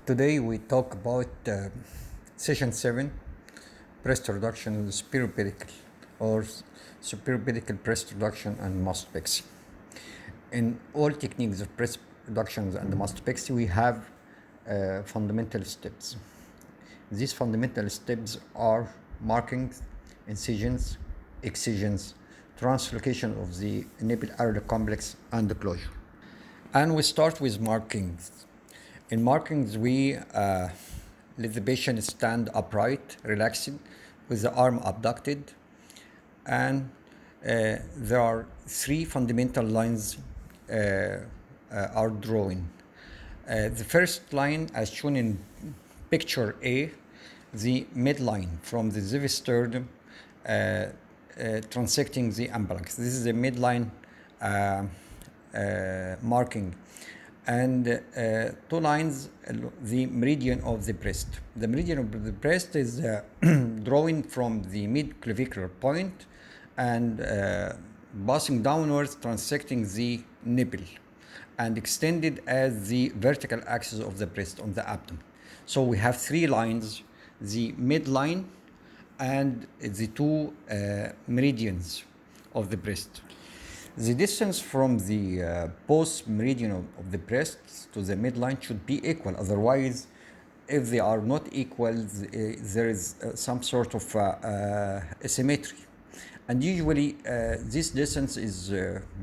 Today we talk about session 7, breast reduction in the superior pedicle or superior pedicle breast reduction and mastopexy. In all techniques of breast reductions and mastopexy, we have fundamental steps. These fundamental steps are markings, incisions, excisions, translocation of the nipple areolar complex, and the closure. And we start with markings. In markings, we let the patient stand upright, relaxed, with the arm abducted, and there are three fundamental lines are drawn. The first line, as shown in picture A, the midline from the xivisternum transecting the umbilicus. This is the midline marking. And two lines, the meridian of the breast. The meridian of the breast is drawing from the mid-clavicular point and passing downwards, transecting the nipple, and extended as the vertical axis of the breast on the abdomen. So we have three lines, the midline and the two meridians of the breast. The distance from the post meridian of the breast to the midline should be equal. Otherwise, if they are not equal, there is some sort of asymmetry. And usually, this distance is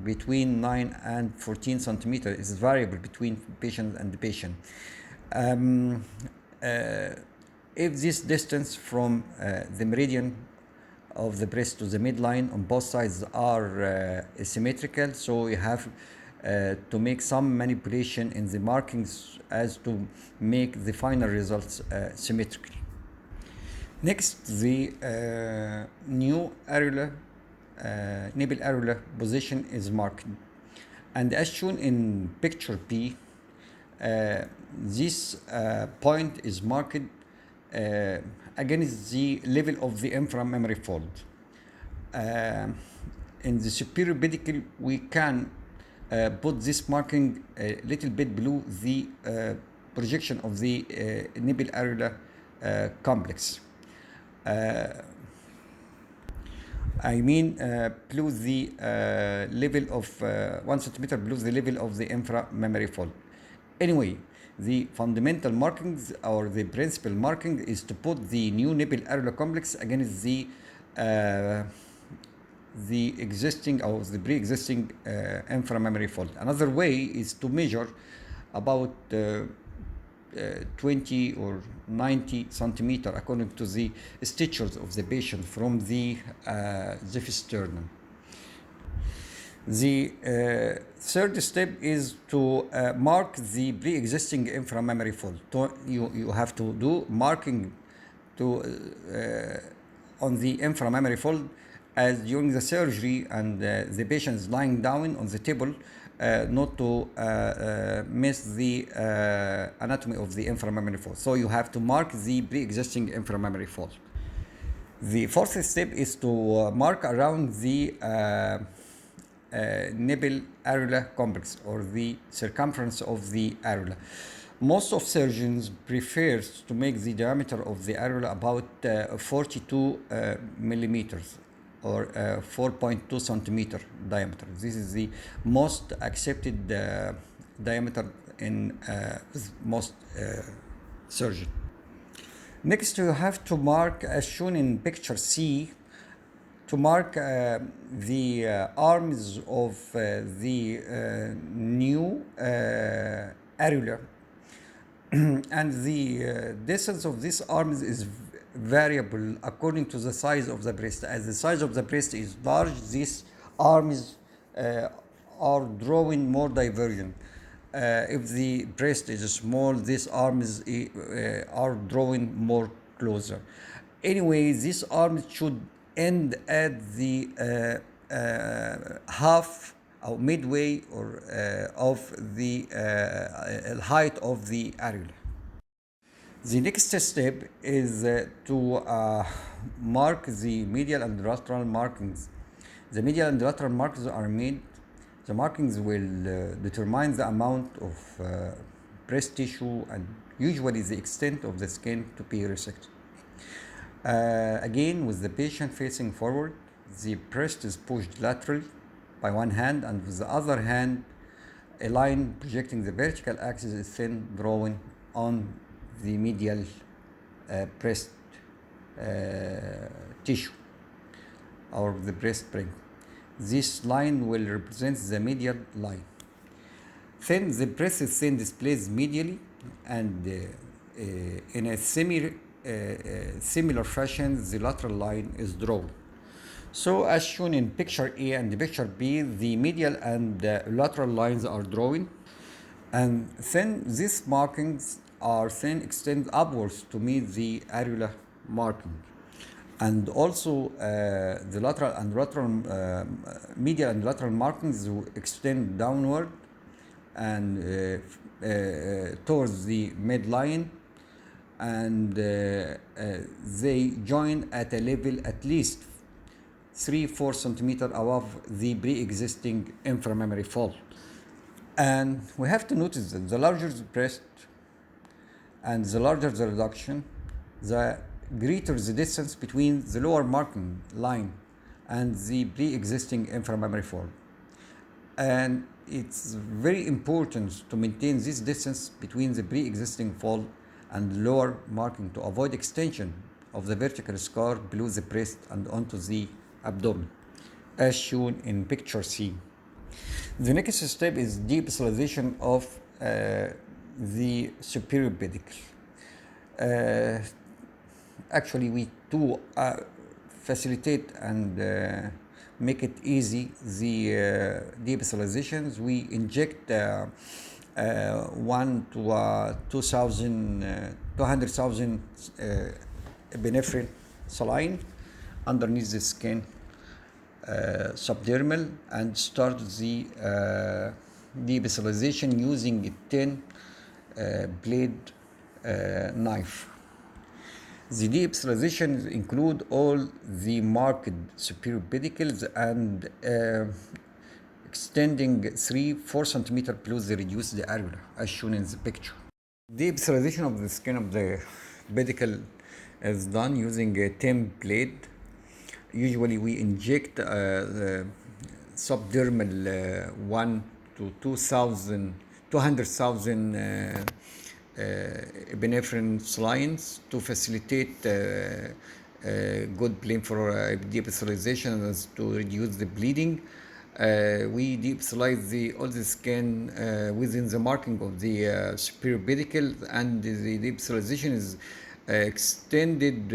between 9 and 14 centimeters. It's variable between patient and the patient. If this distance from the meridian of the breast to the midline on both sides are asymmetrical, so you have to make some manipulation in the markings as to make the final results symmetrical. Next, the new areola, nipple areola position is marked, and as shown in picture B, this point is marked against the level of the inframammary fold. In the superior pedicle, we can put this marking a little bit below the projection of the nipple areolar complex. I mean below the level of 1 centimeter below the level of the inframammary fold. Anyway, the fundamental markings or the principal marking is to put the new nipple areolar complex against the existing or the pre-existing inframammary fold. Another way is to measure about 20 or 90 centimeter according to the statures of the patient from the xivisternum. The third step is to mark the pre-existing inframammary fold. You have to do marking on the inframammary fold as during the surgery, and the patient is lying down on the table, not to miss the anatomy of the inframammary fold. So you have to mark the pre-existing inframammary fold. The fourth step is to mark around the nipple areolar complex or the circumference of the areola. Most of surgeons prefer to make the diameter of the areola about 42 millimeters or 4.2 centimeter diameter. This is the most accepted diameter in most surgeons. Next, you have to mark, as shown in picture C, to mark the arms of the new areola, and the distance of these arms is variable according to the size of the breast. As the size of the breast is large, these arms are drawing more divergent. If the breast is small, these arms are drawing more closer. Anyway, these arms should end at the half or midway or of the height of the areola. The next step is to mark the medial and lateral markings. The medial and lateral markings are made. The markings will determine the amount of breast tissue, and usually the extent of the skin to be resected. Again, with the patient facing forward, the breast is pushed laterally by one hand, and with the other hand, a line projecting the vertical axis is then drawn on the medial breast tissue or the breast spring. This line will represent the medial line. Then the breast is then displayed medially, and in a similar fashion, the lateral line is drawn. So as shown in picture A and picture B, the medial and lateral lines are drawn, and then these markings are then extended upwards to meet the areola marking. And also the lateral and medial and lateral markings will extend downward and towards the midline, and they join at a level at least 3-4 centimeters above the pre-existing inframammary fold. And we have to notice that the larger the breast and the larger the reduction, the greater the distance between the lower marking line and the pre-existing inframammary fold. And it's very important to maintain this distance between the pre-existing fold and lower marking to avoid extension of the vertical scar below the breast and onto the abdomen, as shown in picture C. The next step is deepicalization of the superior pedicle. Actually, we do facilitate and make it easy the deepicalizations. We inject 1 to 200,000 epinephrine saline underneath the skin, subdermal, and start the deepicalization using a 10 blade knife. The deepicalization include all the marked superior pedicles and extending 3-4 centimeters below the reduced areola, as shown in the picture. Deepicalization of the skin of the pedicle is done using a 10 blade. Usually we inject the subdermal 1 to 200,000 epinephrine salines to facilitate good plan for deepicalization as to reduce the bleeding. We deepicalize all the skin within the marking of the superior pedicle, and the deepicalization is extended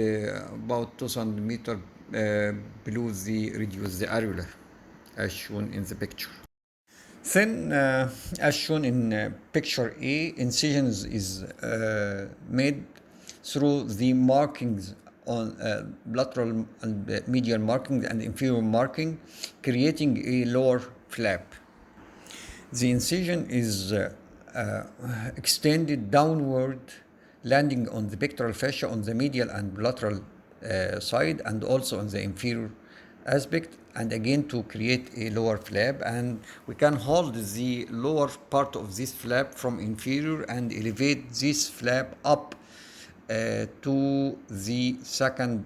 about 2 centimeters below the reduced areola, as shown in the picture. Then, as shown in picture A, incisions is made through the markings on lateral and medial marking and inferior marking, creating a lower flap. The incision is extended downward, landing on the pectoral fascia on the medial and lateral side, and also on the inferior aspect, and again to create a lower flap. And we can hold the lower part of this flap from inferior and elevate this flap up to the second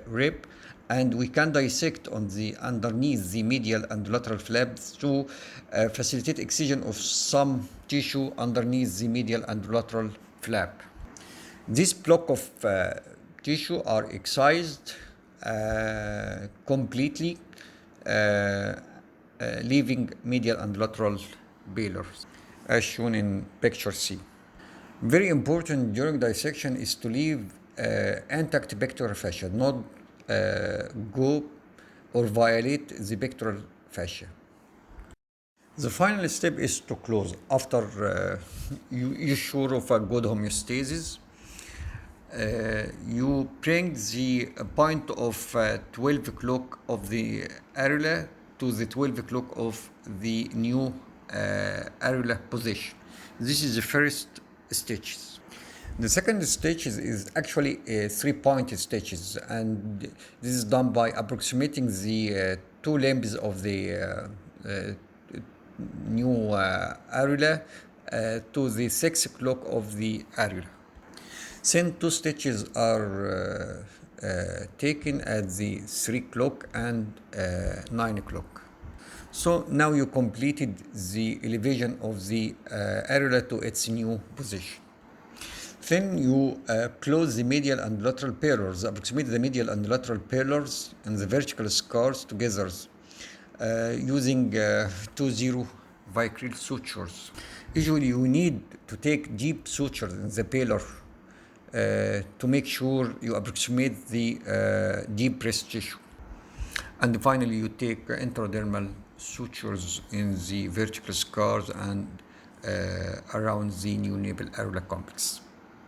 rib, and we can dissect on the underneath the medial and lateral flaps to facilitate excision of some tissue underneath the medial and lateral flap. This block of tissue are excised completely, leaving medial and lateral pillars, as shown in picture C. Very important during dissection is to leave intact pectoral fascia, not go or violate the pectoral fascia. The final step is to close. After you're sure of a good homeostasis, you bring the point of 12 o'clock of the areola to the 12 o'clock of the new areola position. This is the first stitches. The second stitches is actually 3-point stitches, and this is done by approximating the two limbs of the new areola to the 6 o'clock of the areola. Then 2 stitches are taken at the 3 o'clock and 9 o'clock. So now you completed the elevation of the areola to its new position. Then you close the medial and lateral pillars, approximate the medial and lateral pillars and the vertical scars together using 2-0 vicryl sutures. Usually you need to take deep sutures in the pillar to make sure you approximate the deep breast tissue. And finally you take intradermal sutures in the vertical scars and around the new navel areola complex.